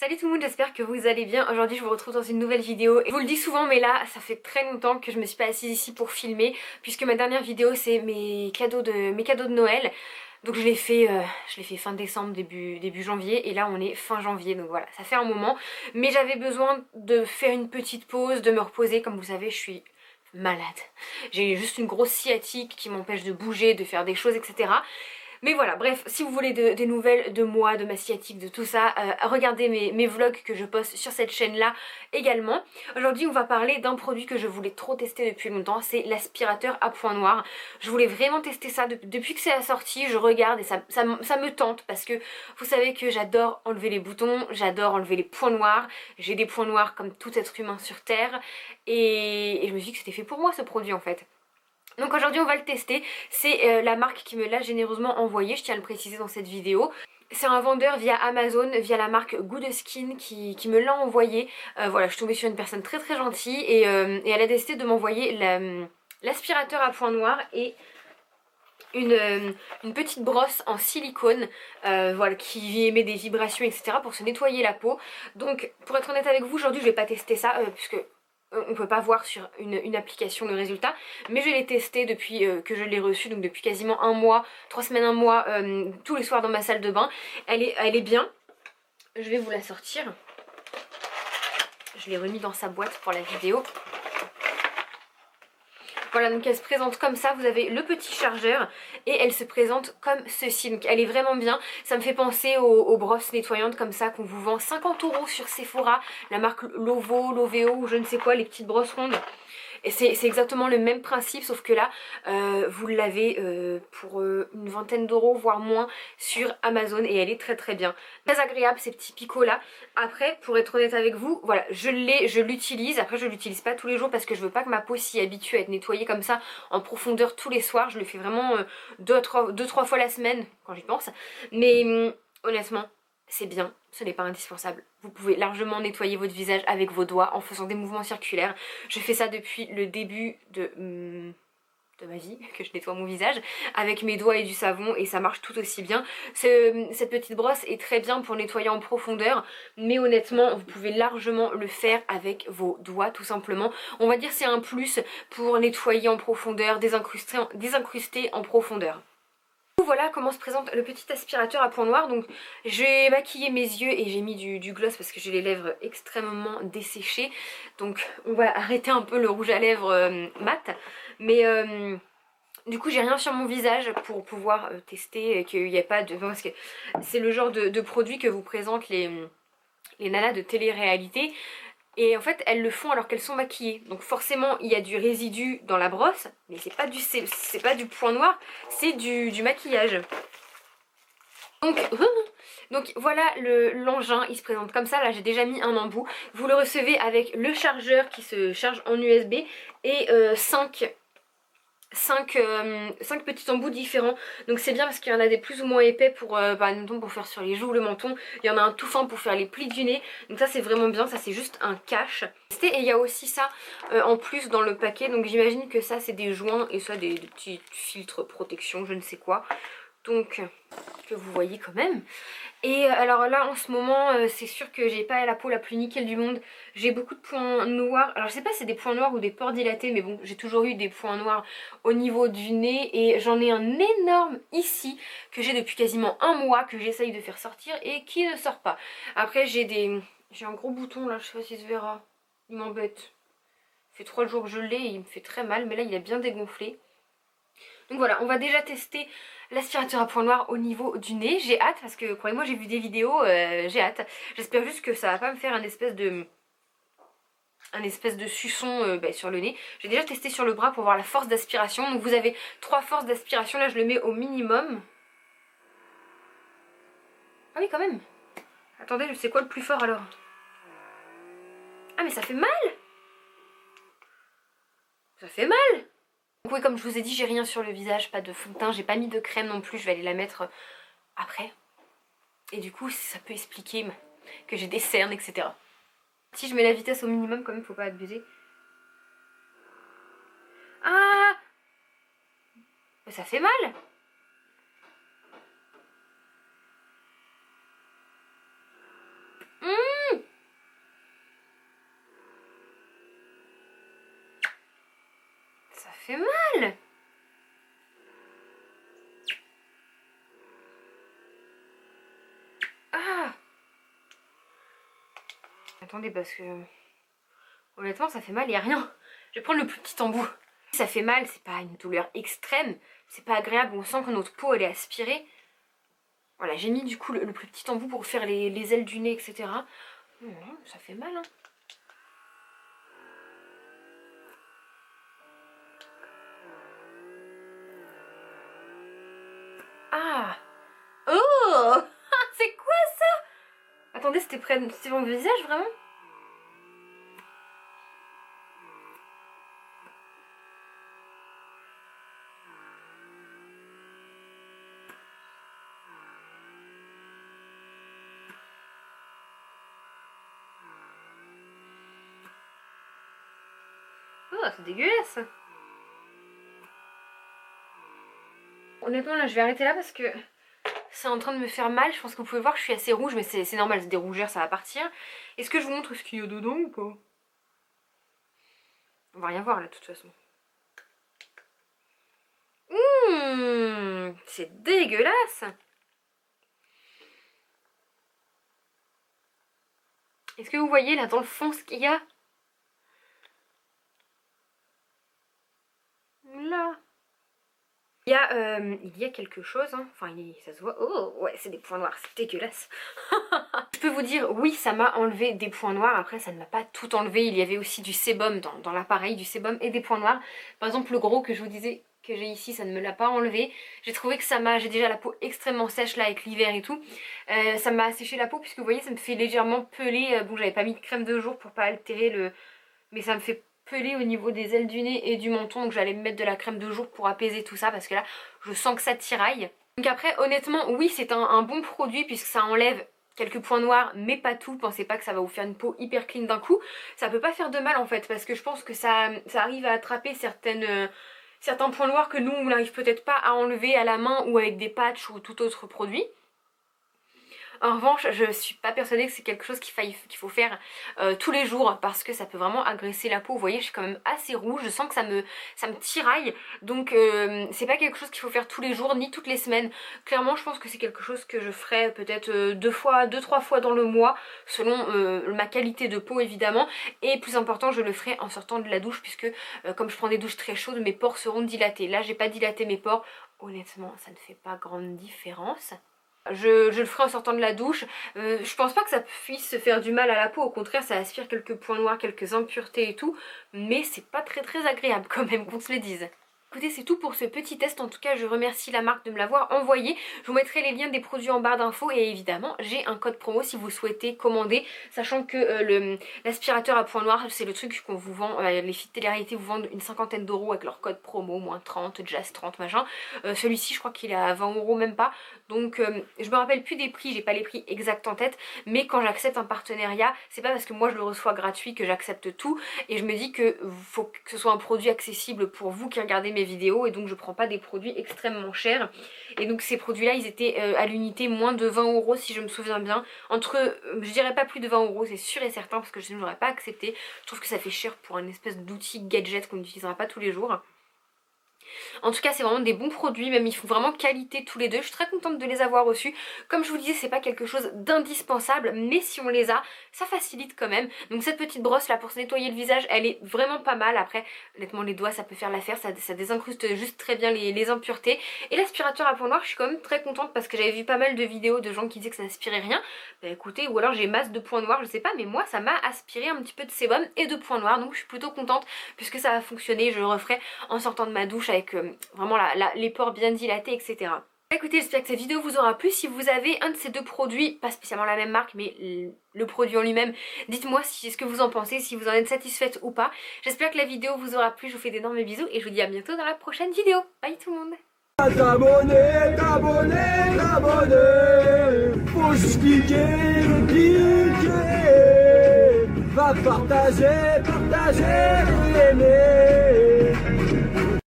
Salut tout le monde, j'espère que vous allez bien. Aujourd'hui je vous retrouve dans une nouvelle vidéo. Et je vous le dis souvent mais là ça fait très longtemps que je me suis pas assise ici pour filmer, puisque ma dernière vidéo c'est mes cadeaux de Noël. Donc je l'ai fait fin décembre, début janvier, et là on est fin janvier, donc voilà, ça fait un moment. Mais j'avais besoin de faire une petite pause, de me reposer. Comme vous savez, je suis malade. J'ai juste une grosse sciatique qui m'empêche de bouger, de faire des choses, etc. Mais voilà, bref, si vous voulez des nouvelles de moi, de ma sciatique, de tout ça, regardez mes vlogs que je poste sur cette chaîne-là également. Aujourd'hui, on va parler d'un produit que je voulais trop tester depuis longtemps, c'est l'aspirateur à points noirs. Je voulais vraiment tester ça depuis que c'est la sortie, je regarde et ça me tente parce que vous savez que j'adore enlever les boutons, j'adore enlever les points noirs. J'ai des points noirs comme tout être humain sur Terre et je me suis dit que c'était fait pour moi ce produit en fait. Donc aujourd'hui on va le tester, c'est la marque qui me l'a généreusement envoyé, je tiens à le préciser dans cette vidéo. C'est un vendeur via Amazon, via la marque Good Skin qui me l'a envoyé. Voilà, je suis tombée sur une personne très très gentille et elle a décidé de m'envoyer l'aspirateur à points noirs et une petite brosse en silicone voilà, qui émet des vibrations, etc. pour se nettoyer la peau. Donc pour être honnête avec vous, aujourd'hui je vais pas tester ça puisque on peut pas voir sur une application le résultat, mais je l'ai testé depuis que je l'ai reçu, donc depuis quasiment un mois, 3 semaines, un mois, tous les soirs dans ma salle de bain. Elle est bien. Je vais vous la sortir. Je l'ai remis dans sa boîte pour la vidéo. Voilà, donc elle se présente comme ça, vous avez le petit chargeur et elle se présente comme ceci. Donc elle est vraiment bien, ça me fait penser aux brosses nettoyantes comme ça qu'on vous vend 50 € sur Sephora, la marque Loveo ou je ne sais quoi, les petites brosses rondes. Et c'est exactement le même principe, sauf que là vous l'avez pour une vingtaine d'euros voire moins sur Amazon et elle est très très bien. Très agréable ces petits picots là. Après, pour être honnête avec vous, voilà, je l'utilise. Après je l'utilise pas tous les jours parce que je veux pas que ma peau s'y habitue à être nettoyée comme ça en profondeur tous les soirs. Je le fais vraiment 2-3 fois la semaine quand j'y pense. Mais honnêtement, c'est bien, ce n'est pas indispensable. Vous pouvez largement nettoyer votre visage avec vos doigts en faisant des mouvements circulaires. Je fais ça depuis le début de ma vie, que je nettoie mon visage avec mes doigts et du savon et ça marche tout aussi bien. Cette petite brosse est très bien pour nettoyer en profondeur, mais honnêtement vous pouvez largement le faire avec vos doigts tout simplement. On va dire c'est un plus pour nettoyer en profondeur, désincruster en profondeur. Voilà comment se présente le petit aspirateur à points noirs. Donc j'ai maquillé mes yeux et j'ai mis du gloss parce que j'ai les lèvres extrêmement desséchées. Donc on va arrêter un peu le rouge à lèvres mat. Mais du coup j'ai rien sur mon visage pour pouvoir tester qu'il n'y ait pas de... Parce que c'est le genre de produit que vous présentent les nanas de télé-réalité. Et en fait elles le font alors qu'elles sont maquillées. Donc forcément il y a du résidu dans la brosse, mais c'est pas du point noir, c'est du maquillage. Donc voilà l'engin, il se présente comme ça. Là j'ai déjà mis un embout. Vous le recevez avec le chargeur qui se charge en USB et 5 petits embouts différents. Donc c'est bien parce qu'il y en a des plus ou moins épais pour par exemple pour faire sur les joues, le menton. Il y en a un tout fin pour faire les plis du nez. Donc ça c'est vraiment bien, ça c'est juste un cache. Et il y a aussi ça en plus dans le paquet. Donc j'imagine que ça c'est des joints et ça des petits filtres protection, je ne sais quoi. Donc que vous voyez quand même. Et alors là en ce moment c'est sûr que j'ai pas la peau la plus nickel du monde. J'ai beaucoup de points noirs. Alors je sais pas si c'est des points noirs ou des pores dilatés, mais bon j'ai toujours eu des points noirs au niveau du nez. Et j'en ai un énorme ici que j'ai depuis quasiment un mois, que j'essaye de faire sortir et qui ne sort pas. Après j'ai un gros bouton là, je sais pas si se verra. Il m'embête. Ça fait 3 jours que je l'ai et il me fait très mal, mais là il a bien dégonflé. Donc voilà, on va déjà tester l'aspirateur à points noirs au niveau du nez. J'ai hâte parce que croyez-moi j'ai vu des vidéos, j'ai hâte. J'espère juste que ça va pas me faire un espèce de suçon sur le nez. J'ai déjà testé sur le bras pour voir la force d'aspiration. Donc vous avez 3 forces d'aspiration, là je le mets au minimum. Ah oui quand même. Attendez, je sais quoi le plus fort alors? Ah mais ça fait mal! Ça fait mal! Donc oui, comme je vous ai dit, j'ai rien sur le visage, pas de fond de teint, j'ai pas mis de crème non plus, je vais aller la mettre après. Et du coup, ça peut expliquer que j'ai des cernes, etc. Si je mets la vitesse au minimum, quand même, faut pas abuser. Ah! Ça fait mal! Attendez parce que honnêtement ça fait mal, il n'y a rien. Je vais prendre le plus petit embout. Ça fait mal, c'est pas une douleur extrême, c'est pas agréable, on sent que notre peau elle est aspirée. Voilà, j'ai mis du coup le plus petit embout pour faire les ailes du nez, etc. Ça fait mal, hein. Ah! Oh! C'est quoi ça? Attendez, c'était mon visage vraiment? Oh, c'est dégueulasse! Honnêtement, là, je vais arrêter là parce que c'est en train de me faire mal. Je pense que vous pouvez voir que je suis assez rouge, mais c'est normal, c'est des rougeurs, ça va partir. Est-ce que je vous montre ce qu'il y a dedans ou pas? On va rien voir là, de toute façon. C'est dégueulasse! Est-ce que vous voyez là dans le fond ce qu'il y a? Là. Il y a quelque chose, hein. Enfin ça se voit. Oh ouais, c'est des points noirs, c'est dégueulasse. Je peux vous dire, oui, ça m'a enlevé des points noirs. Après ça ne m'a pas tout enlevé, il y avait aussi du sébum dans l'appareil, du sébum et des points noirs. Par exemple le gros que je vous disais que j'ai ici, ça ne me l'a pas enlevé. J'ai trouvé que j'ai déjà la peau extrêmement sèche là avec l'hiver et tout. Ça m'a asséché la peau puisque vous voyez ça me fait légèrement peler. Bon, j'avais pas mis de crème de jour pour pas altérer le... Mais ça me fait peler au niveau des ailes du nez et du menton, donc j'allais me mettre de la crème de jour pour apaiser tout ça parce que là je sens que ça tiraille. Donc après honnêtement oui, c'est un bon produit puisque ça enlève quelques points noirs mais pas tout. Pensez pas que ça va vous faire une peau hyper clean d'un coup, ça peut pas faire de mal en fait parce que je pense que ça arrive à attraper certains points noirs que nous on n'arrive peut-être pas à enlever à la main ou avec des patchs ou tout autre produit. En revanche, je suis pas persuadée que c'est quelque chose qu'il faut faire tous les jours parce que ça peut vraiment agresser la peau. Vous voyez, je suis quand même assez rouge, je sens que ça me tiraille. Donc c'est pas quelque chose qu'il faut faire tous les jours ni toutes les semaines. Clairement, je pense que c'est quelque chose que je ferai peut-être 2-3 fois dans le mois selon ma qualité de peau évidemment. Et plus important, je le ferai en sortant de la douche puisque comme je prends des douches très chaudes, mes pores seront dilatés. Là, j'ai pas dilaté mes pores. Honnêtement, ça ne fait pas grande différence. Je le ferai en sortant de la douche. Je pense pas que ça puisse se faire du mal à la peau, au contraire ça aspire quelques points noirs, quelques impuretés et tout, mais c'est pas très agréable quand même qu'on se le dise. Écoutez, c'est tout pour ce petit test. En tout cas, je remercie la marque de me l'avoir envoyé. Je vous mettrai les liens des produits en barre d'infos et évidemment, j'ai un code promo si vous souhaitez commander, sachant que l'aspirateur à points noirs, c'est le truc qu'on vous vend, les filles de télé-réalité vous vendent une 50aine d'euros avec leur code promo, moins 30, jazz 30, machin. Celui-ci, je crois qu'il est à 20 euros, même pas. Donc, je me rappelle plus des prix, j'ai pas les prix exacts en tête, mais quand j'accepte un partenariat, c'est pas parce que moi je le reçois gratuit que j'accepte tout, et je me dis que faut que ce soit un produit accessible pour vous qui regardez mes vidéos, et donc je prends pas des produits extrêmement chers. Et donc ces produits là ils étaient à l'unité moins de 20 euros si je me souviens bien, je dirais pas plus de 20 euros, c'est sûr et certain, parce que je n'aurais pas accepté. Je trouve que ça fait cher pour une espèce d'outil gadget qu'on n'utilisera pas tous les jours. En tout cas c'est vraiment des bons produits, même ils font vraiment qualité tous les deux. Je suis très contente de les avoir reçus. Comme je vous disais, c'est pas quelque chose d'indispensable, mais si on les a, ça facilite quand même. Donc cette petite brosse là pour se nettoyer le visage, elle est vraiment pas mal. Après honnêtement les doigts ça peut faire l'affaire, ça désincruste juste très bien les impuretés. Et l'aspirateur à points noirs, je suis quand même très contente parce que j'avais vu pas mal de vidéos de gens qui disaient que ça n'aspirait rien. Bah écoutez, ou alors j'ai masse de points noirs, je sais pas, mais moi ça m'a aspiré un petit peu de sébum et de points noirs, donc je suis plutôt contente puisque ça a fonctionné. Je le referai en sortant de ma douche avec vraiment les pores bien dilatés, etc. Écoutez, j'espère que cette vidéo vous aura plu. Si vous avez un de ces deux produits, pas spécialement la même marque, mais le produit en lui-même, dites-moi ce que vous en pensez, si vous en êtes satisfaite ou pas. J'espère que la vidéo vous aura plu, je vous fais d'énormes bisous et je vous dis à bientôt dans la prochaine vidéo. Bye tout le monde. T'abonner, faut juste cliquer, va partager, aimer.